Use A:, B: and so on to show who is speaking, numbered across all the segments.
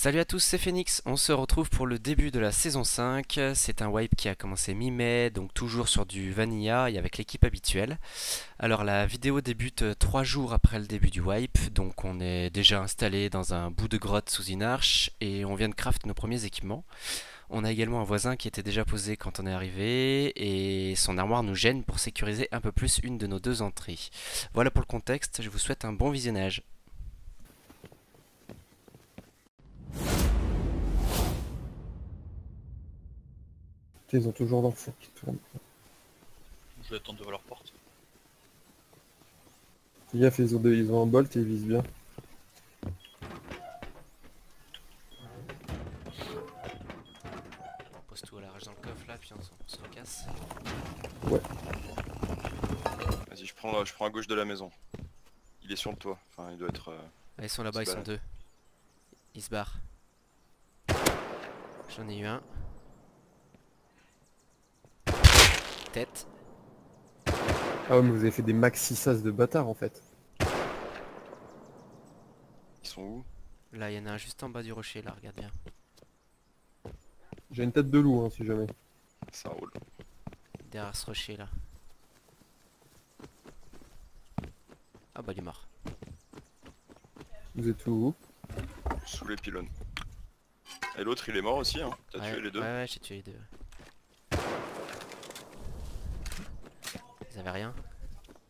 A: Salut à tous, c'est Phoenix, on se retrouve pour le début de la saison 5. C'est un wipe qui a commencé mi-mai, donc toujours sur du Vanilla et avec l'équipe habituelle. Alors la vidéo débute 3 jours après le début du wipe, donc on est déjà installé dans un bout de grotte sous une arche et on vient de craft nos premiers équipements. On a également un voisin qui était déjà posé quand on est arrivé et son armoire nous gêne pour sécuriser un peu plus une de nos deux entrées. Voilà pour le contexte, je vous souhaite un bon visionnage.
B: Ils ont toujours leur four qui tourne.
C: Je vais attendre devant leur porte.
B: Fais gaffe, ils ont un bolt et ils visent bien.
A: On pose tout à la rage dans le coffre là, puis on se casse.
B: Ouais.
C: Vas-y, je prends à gauche de la maison. Il est sur le toit. Enfin, il doit être.
A: Ah, ils sont là-bas, ils sont deux. Ils se barrent. J'en ai eu un. Tête.
B: Ah ouais, mais vous avez fait des maxi sas de bâtards en fait.
C: Ils sont où?
A: Là, il y en a un juste en bas du rocher, là, regarde bien.
B: J'ai une tête de loup, hein, si jamais.
C: Ça roule.
A: Derrière ce rocher là. Ah bah il est mort.
B: Vous êtes où?
C: Sous les pylônes. Et l'autre, il est mort aussi, hein. T'as
A: Ouais,
C: tué les deux?
A: Ouais, j'ai tué les deux. Ils avaient rien.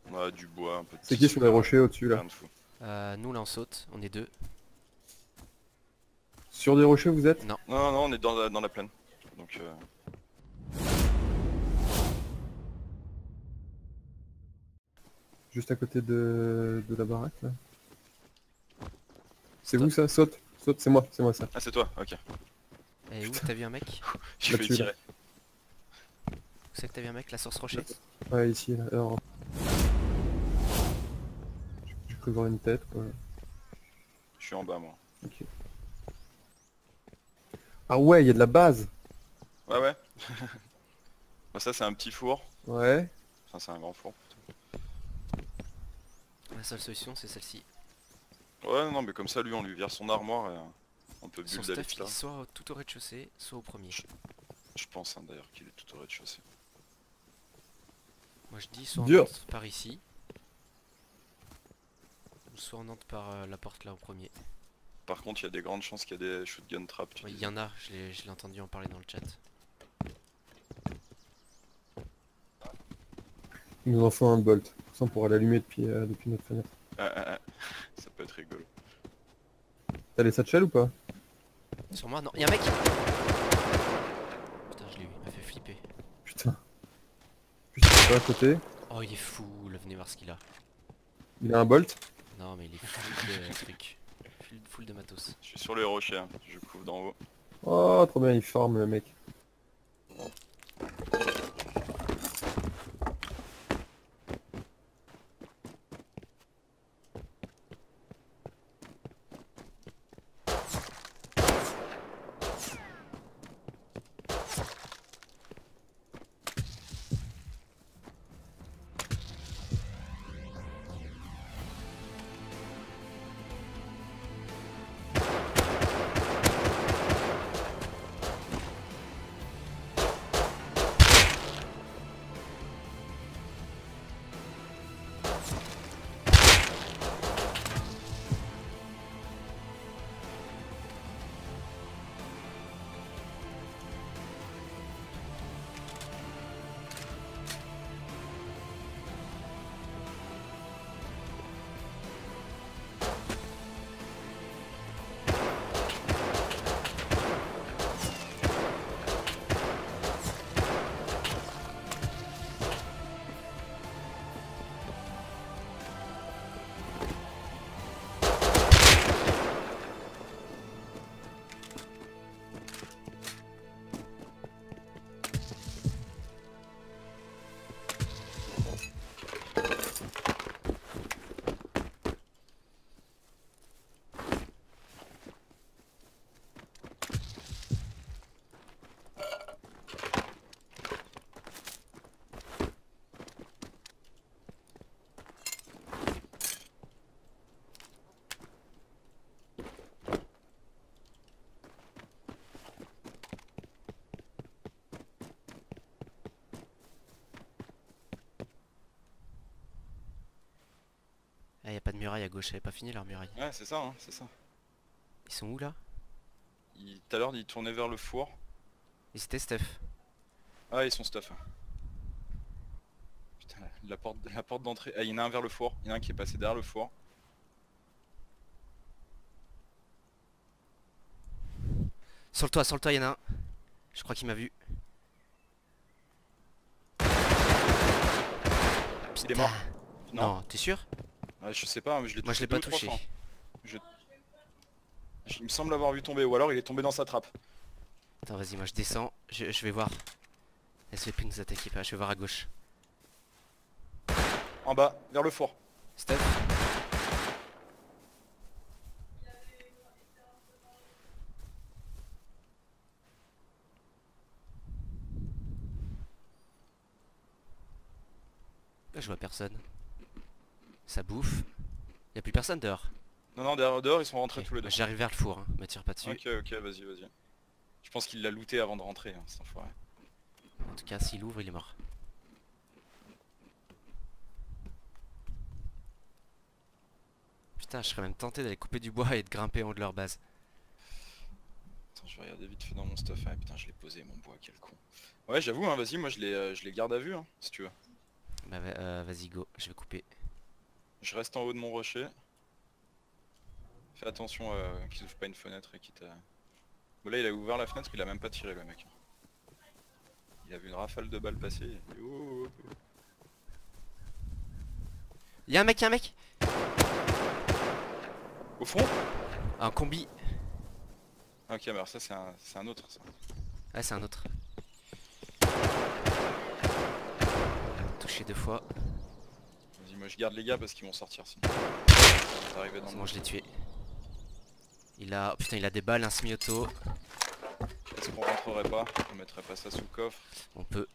C: On a du bois, un peu de
B: C'est qui sur les rochers au-dessus là?
C: Rien de fou.
A: Nous là on saute, on est deux.
B: Sur des rochers vous êtes?
A: Non.
C: Non, non, on est dans la plaine. Donc,
B: Juste à côté de la baraque là. C'est
A: Stop.
B: vous ça? Saute, saute, c'est moi ça.
C: Ah, c'est toi, ok.
A: Et où t'as vu un mec?
C: Je vais
B: Là-dessus,
C: tirer.
A: Où c'est que t'as vu un mec là sur ce rocher?
B: Ouais, ici là. Alors... J'ai cru voir une tête quoi.
C: Je suis en bas, moi.
B: Ok. Ah ouais, il y a de la base.
C: Ouais, ouais. Bah, ça, c'est un petit four.
B: Ouais.
C: Enfin, c'est un grand four.
A: La seule solution c'est celle-ci.
C: Ouais, non, mais comme ça, lui, on lui vire son armoire et on peut
A: Son
C: build à
A: stuff il est
C: l'extérieur.
A: soit tout au rez-de-chaussée, soit au premier.
C: Je pense hein, d'ailleurs qu'il est tout au rez-de-chaussée.
A: Moi je dis soit on
B: Dur.
A: entre par ici. Ou soit on entre par la porte là au premier.
C: Par contre, il y a des grandes chances qu'il y a des shotgun traps.
A: Il y en a, je l'ai entendu en parler dans le chat.
B: Il nous en faut un bolt. Ça on pourra l'allumer depuis notre fenêtre.
C: Ça peut être rigolo.
B: T'as les satchels ou pas?
A: Sur moi, non, y'a un mec! Putain, je l'ai eu, il m'a fait flipper.
B: Putain. Putain, pas à côté.
A: Oh, il est fou, là, venez voir ce qu'il a.
B: Il a un bolt.
A: Non, mais il est full de trucs. Full de matos.
C: Je suis sur les rochers, hein. Je couvre d'en haut.
B: Oh, trop bien, il forme le mec.
A: muraille à gauche, elle est pas finie leur muraille.
C: Ouais, c'est ça, hein, c'est ça.
A: Ils sont où là?
C: Tout à l'heure, ils tournaient vers le four.
A: Et c'était Steph.
C: Ah, ils sont stuff. Putain, la porte d'entrée. Ah, il y en a un vers le four. Il y en a un qui est passé derrière le four.
A: Sur le toit, il y en a un. Je crois qu'il m'a vu.
C: Il est mort.
A: Non, t'es sûr?
C: Ouais, je sais pas, mais je l'ai
A: Moi je
C: touché
A: l'ai pas
C: 2 ou 3
A: touché.
C: fois. Il me semble l'avoir vu tomber, ou alors il est tombé dans sa trappe.
A: Attends, vas-y, moi je descends. Je vais voir. SVP nous attaquer pas, je vais voir à gauche.
C: En bas, vers le four.
A: Steph? Là, je vois personne. Ça bouffe. Y'a plus personne dehors.
C: Non, non, dehors, ils sont rentrés
A: Ok,
C: tous les deux.
A: j'arrive vers le four, hein. Me tire pas dessus.
C: Ok, ok, vas-y, vas-y. Je pense qu'il l'a looté avant de rentrer, hein, cet enfoiré.
A: En tout cas, s'il ouvre, il est mort. Putain, je serais même tenté d'aller couper du bois et de grimper en haut de leur base.
C: Attends, je vais regarder vite fait dans mon stuff. Ah putain, je l'ai posé mon bois, quel con. Ouais, j'avoue, hein, vas-y, moi je les garde à vue, hein, si tu veux.
A: Bah vas-y, go, je vais couper.
C: Je reste en haut de mon rocher. Fais attention qu'ils ouvrent pas une fenêtre et qu'il t'a... Bon là il a ouvert la fenêtre, il a même pas tiré le mec. Il a vu une rafale de balles passer. Il a dit, oh, oh, oh.
A: Y'a un mec, y'a un mec!
C: Au fond.
A: Un combi.
C: Ok, mais alors ça c'est un autre ça.
A: Ah, c'est un autre. Touché 2 fois.
C: Vas-y, moi je garde les gars parce qu'ils vont sortir sinon. Arrivé dans
A: C'est
C: le...
A: bon, je l'ai tué. Il a... Oh, putain, il a des balles, un semi-auto.
C: Est-ce qu'on rentrerait pas? On mettrait pas ça sous le coffre.
A: On peut.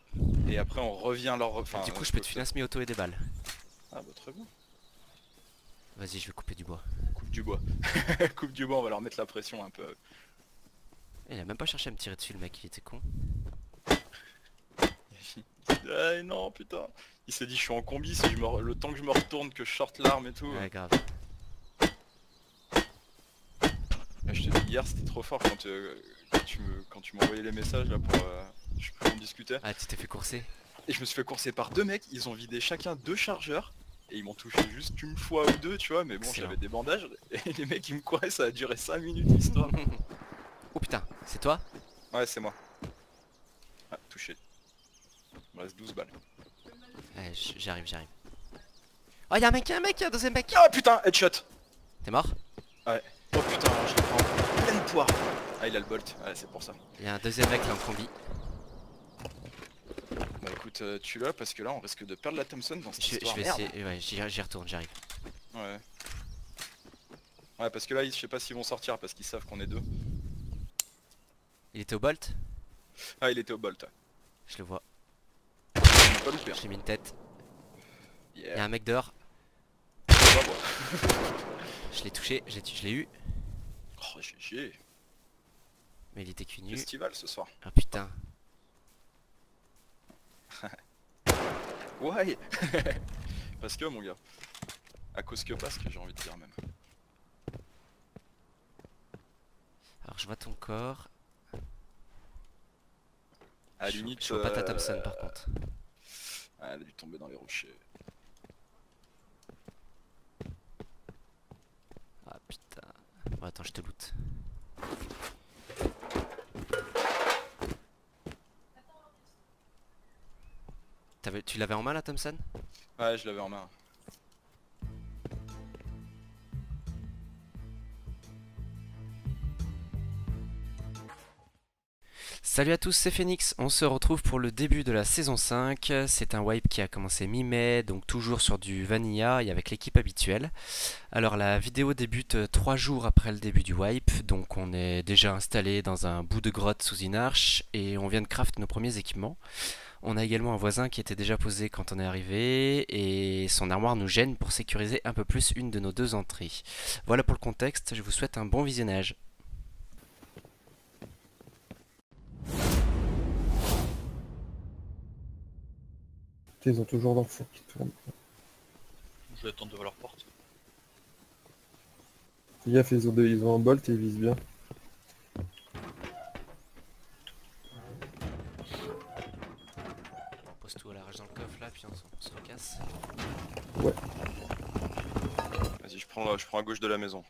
C: Et après on revient leur... Enfin,
A: Du coup, je peux te filer un semi-auto et des balles.
C: Ah bah très bien.
A: Vas-y, je vais couper du bois.
C: Coupe du bois. Coupe du bois, on va leur mettre la pression un peu.
A: Il a même pas cherché à me tirer dessus, le mec, il était con.
C: Ah non putain. Il s'est dit je suis en combi, si le temps que je me retourne, que je sorte l'arme et tout.
A: Ouais, grave.
C: Ah, je te dis hier c'était trop fort quand, quand tu m'as envoyé les messages là pour je peux en discuter.
A: Ah, tu t'es fait courser?
C: Et je me suis fait courser par 2 mecs, ils ont vidé chacun 2 chargeurs. Et ils m'ont touché juste une fois ou 2 tu vois, mais bon
A: Excellent.
C: j'avais des bandages. Et les mecs ils me couraient, ça a duré 5 minutes l'histoire.
A: Oh putain, c'est toi?
C: Ouais c'est moi. Ah touché. Il me reste 12 balles.
A: Ouais, j'arrive. Oh, y'a un mec, y'a un deuxième mec!
C: Ah putain, headshot.
A: T'es mort?
C: Ouais. Oh putain, je le prends en pleine poire. Ah il a le bolt, ouais c'est pour ça.
A: Y'a un deuxième mec là en combi.
C: Bah écoute, tu l'as parce que là on risque de perdre la Thompson dans cette
A: Je
C: histoire.
A: vais
C: Merde.
A: essayer, ouais, j'y retourne, j'arrive.
C: Ouais. Ouais parce que là je sais pas s'ils vont sortir parce qu'ils savent qu'on est 2.
A: Il était au bolt?
C: Ah il était au bolt.
A: Je le vois.
C: On a pas loupé. Hein.
A: J'ai mis une tête.
C: Yeah.
A: Y'a un mec dehors.
C: Pas moi.
A: Je l'ai touché, je l'ai eu.
C: Oh GG.
A: Mais il était cul nu.
C: Festival ce soir.
A: Ah putain.
C: Ouais. Parce que mon gars. À cause que parce que j'ai envie de dire même.
A: Alors je vois ton corps.
C: À la
A: Je
C: limite.
A: vois pas ta Thompson par contre.
C: Ah, elle a dû tomber dans les rochers.
A: Ah putain. Bon attends, je te loot. Tu l'avais en main la Thompson?
C: Ouais je l'avais en main.
A: Salut à tous, c'est Phoenix, on se retrouve pour le début de la saison 5. C'est un wipe qui a commencé mi-mai, donc toujours sur du Vanilla et avec l'équipe habituelle. Alors la vidéo débute 3 jours après le début du wipe, donc on est déjà installé dans un bout de grotte sous une arche et on vient de craft nos premiers équipements. On a également un voisin qui était déjà posé quand on est arrivé et son armoire nous gêne pour sécuriser un peu plus une de nos 2 entrées. Voilà pour le contexte, je vous souhaite un bon visionnage.
B: Ils ont toujours dans le four qui tourne.
C: Je vais attendre devant leur porte.
B: Fais gaffe, ils ont un bolt et ils visent bien.
A: On pose tout à la rage dans le coffre là, puis on se recasse.
B: Ouais.
C: Vas-y, je prends à gauche de la maison.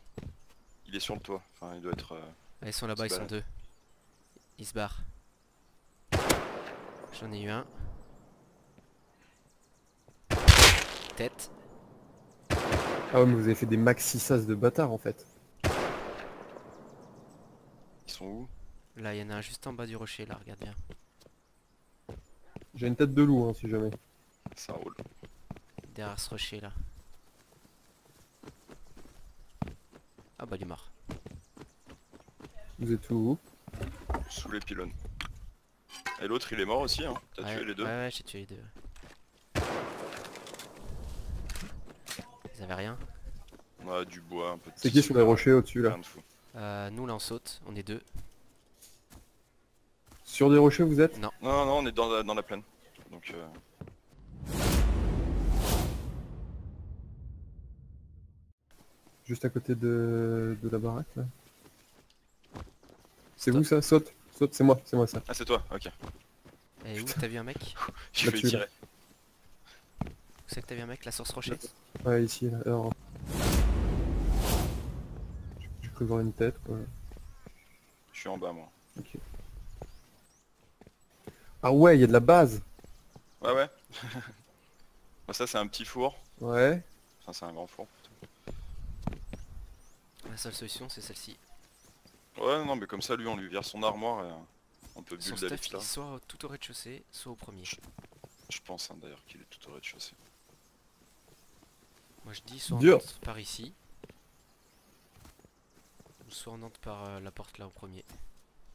C: Il est sur le toit. Enfin, il doit être...
A: Ah, ils sont là-bas, ils sont deux. Ils se barrent. J'en ai eu un. Tête.
B: Ah ouais, mais vous avez fait des maxi sas de bâtards en fait.
C: Ils sont où?
A: Là, il y en a un juste en bas du rocher, là, regarde bien.
B: J'ai une tête de loup, hein, si jamais.
C: Ça roule.
A: Derrière ce rocher là. Ah bah il est mort.
B: Vous êtes où?
C: Sous les pylônes. Et l'autre il est mort aussi, hein. T'as
A: Ouais,
C: tué les deux?
A: ouais, j'ai tué les deux. Ils avaient rien.
C: On a du bois, un peu de
B: C'est qui sur les rochers au-dessus là?
C: Rien de fou.
A: Nous là on saute, on est deux.
B: Sur des rochers vous êtes?
A: Non.
C: Non, non, on est dans la plaine. Donc
B: Juste à côté de la baraque là. C'est
A: Stop.
B: vous ça? Saute, saute, c'est moi ça.
C: Ah c'est toi, ok.
A: Et où t'as vu un mec?
C: J'ai
B: Là
C: fait
B: dessus,
C: tirer.
A: Où c'est que t'as vu un mec là sur ce rocher?
B: Ouais, ici là. Alors... J'ai cru voir une tête quoi.
C: Je suis en bas moi.
B: Ok. Ah ouais, il y a de la base.
C: Ouais ouais. Bah, ça c'est un petit four.
B: Ouais.
C: Enfin c'est un grand four.
A: La seule solution c'est celle-ci.
C: Ouais non mais comme ça lui on lui vire son armoire et on peut
A: Son
C: build avec
A: stuff il
C: ça.
A: est soit tout au rez-de-chaussée, soit au premier.
C: Je pense hein, d'ailleurs qu'il est tout au rez-de-chaussée.
A: Moi je dis soit on
B: Dur.
A: entre par ici. Ou soit on entre par la porte là au premier.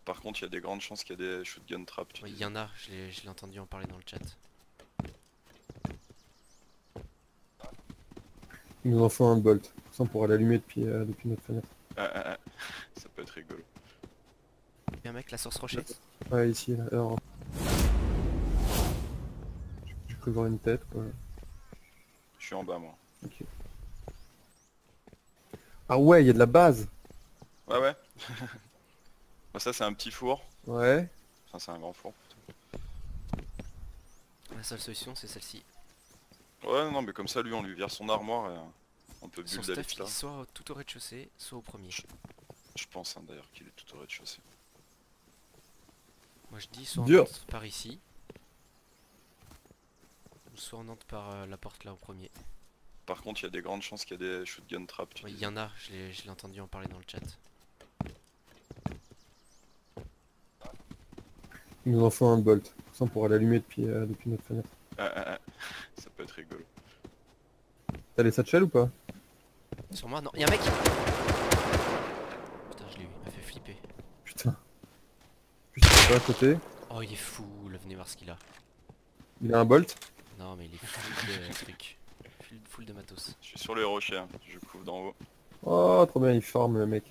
C: Par contre il y a des grandes chances qu'il y a des shotgun traps.
A: Oui, il y en a, je l'ai entendu en parler dans le chat.
B: Il nous en faut un bolt. Ça on pourra l'allumer depuis notre fenêtre.
C: Ça peut être rigolo.
A: Il y a un mec là sur ce rocher?
B: Ouais, ici là. Alors... J'ai cru voir une tête quoi.
C: Je suis en bas moi.
B: Ok. Ah ouais, il y a de la base.
C: Ouais ouais. Bah, ça c'est un petit four.
B: Ouais.
C: Enfin c'est un grand four.
A: La seule solution c'est celle-ci.
C: Ouais non mais comme ça lui on lui vire son armoire et on peut
A: Son
C: build avec
A: stuff il
C: ça.
A: est soit tout au rez-de-chaussée, soit au premier.
C: Je pense hein, d'ailleurs qu'il est tout au rez-de-chaussée.
A: Moi je dis soit on
B: Dur.
A: entre par ici. Ou soit on entre par la porte là au premier.
C: Par contre il y a des grandes chances qu'il y a des shotgun traps.
A: Oui, il y en a, je l'ai entendu en parler dans le chat.
B: Il nous en faut un bolt. Ça on pourra l'allumer depuis notre fenêtre.
C: Ça peut être rigolo.
B: T'as les satchels ou pas?
A: Sur moi, non, il y a un mec. Putain, je l'ai eu, il m'a fait flipper.
B: Putain. Juste pas à côté.
A: Oh, il est fou, là, venez voir ce qu'il a.
B: Il a un bolt.
A: Non, mais il est full de trucs. Full de matos.
C: Je suis sur les rochers, hein. Je couvre d'en haut.
B: Oh, trop bien, il forme le mec.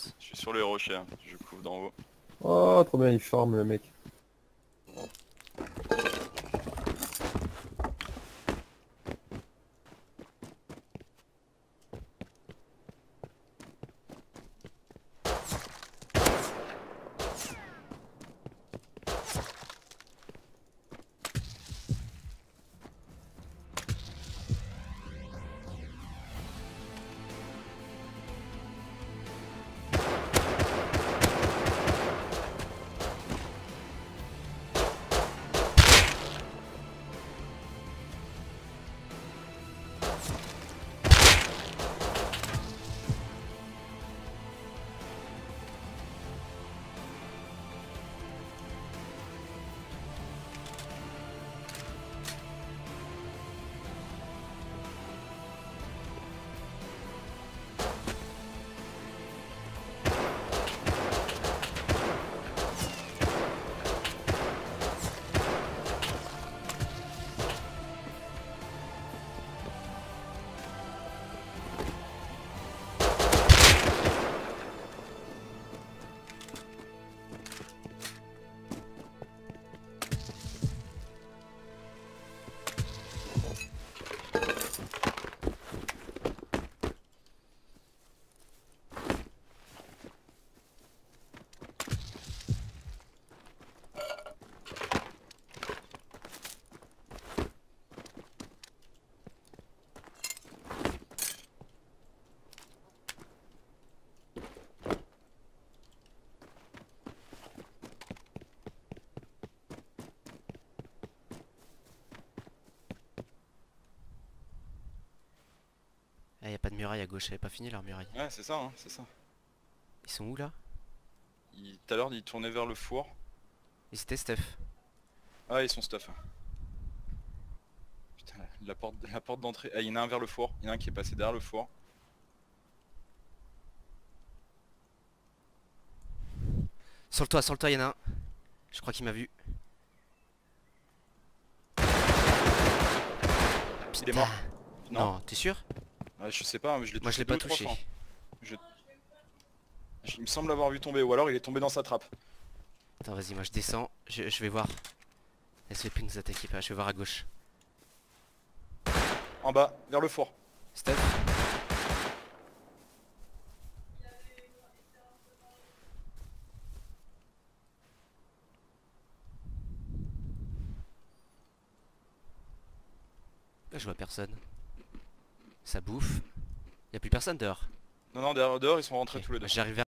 A: pense.
C: Je suis sur les rochers, hein. Je couvre d'en haut.
B: Oh, trop bien, il forme le mec.
A: Ah, y a pas de muraille à gauche, elle est pas fini leur muraille.
C: Ouais, c'est ça, hein, c'est ça.
A: Ils sont où là?
C: Tout à l'heure, il tournait vers le four.
A: Et c'était Steph.
C: Ah, ils sont stuff. Putain, la porte d'entrée. Ah, il y en a un vers le four. Il y en a un qui est passé derrière le four.
A: Sur le toit, y en a un. Je crois qu'il m'a vu.
C: Il est mort.
A: Non, t'es sûr?
C: Ouais, je sais pas, mais je l'ai touché
A: Moi je l'ai
C: deux
A: pas
C: ou trois
A: touché.
C: fois. Il me semble l'avoir vu tomber, ou alors il est tombé dans sa trappe.
A: Attends, vas-y, moi je descends. Je vais voir. SVP nous attaquez pas, je vais voir à gauche.
C: En bas, vers le four.
A: Steph? Là, je vois personne. Ça bouffe. Y a plus personne dehors.
C: Non, non, dehors ils sont rentrés
A: Ok.
C: tous les deux.
A: J'arrive vers